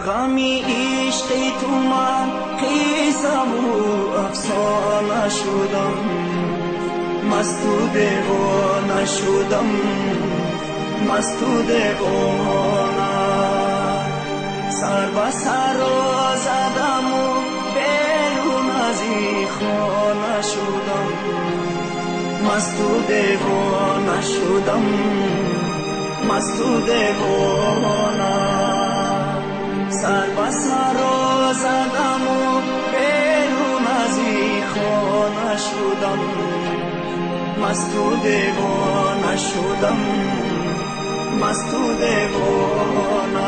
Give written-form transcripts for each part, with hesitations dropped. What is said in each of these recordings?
غمی عشق تو من قصه و افسانه شدم، مست و دیوانه شدم، مست و دیوانه. سر به سر زدم و بیرون از این خانه شدم، مست و دیوانه شدم، مست و دیوانه. سر به سر زدم و بیرون از این خانه شدم، مست و دیوانه شدم، مست و دیوانه.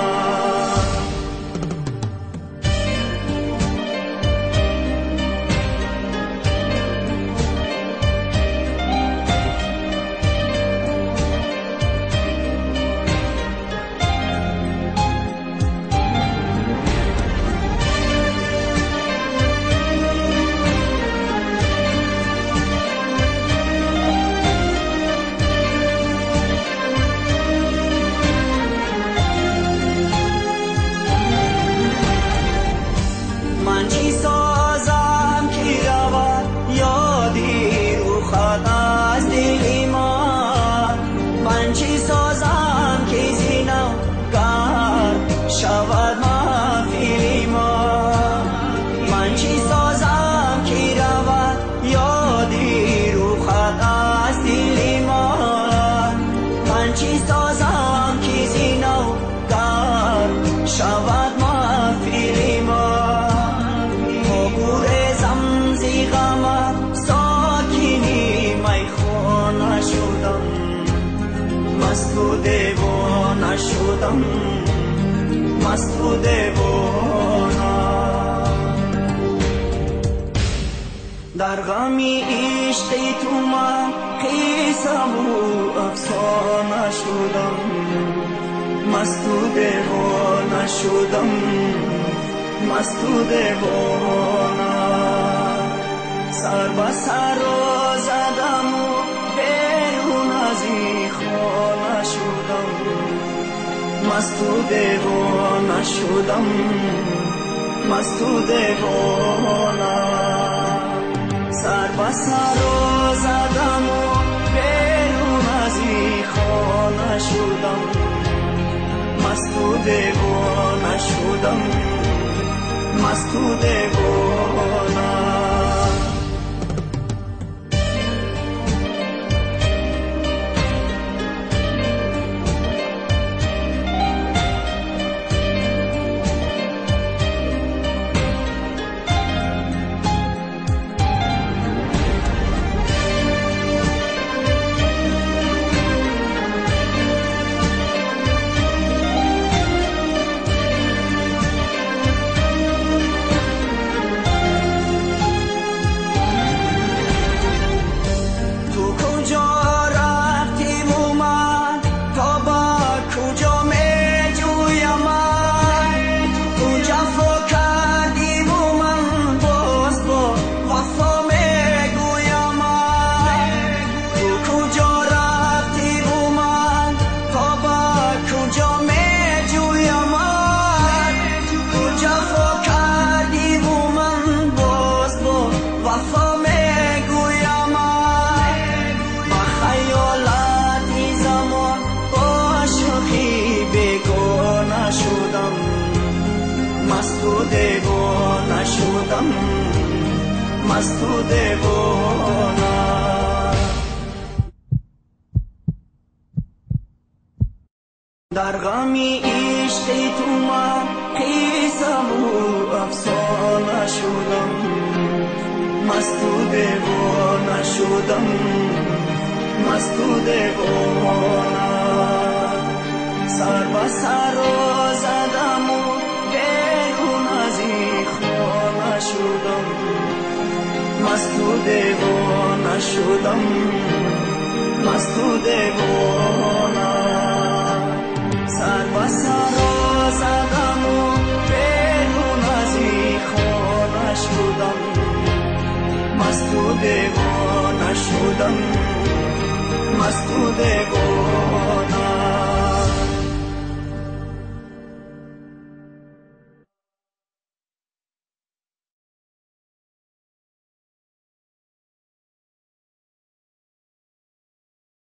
مست و دیوانه. در غمی عشق تو من قصه و افسانه شدم، مست و دیوانه شدم، مست و دیوانه. سر به سر زدم و بیرون از این خانه شدم، مست و دیوانه شدم، مست و دیوانه. سر به سر زدم و بیرون از این خانه شدم، مست و دیوانه شدم، مست و دیوانه. مست و دیوانه شدم، مست و دیوانه. در غمی عشق تو من قصه و افسانه شدم، مست و دیوانه شدم، مست و دیوانه. سر به سر زدم و بیرون از این خانه شدم، مست و دیوانه شدم، مست و دیوانه. سر به سر زدم و بیرون از این خانه شدم، مست و دیوانه شدم، مست و دیوانه.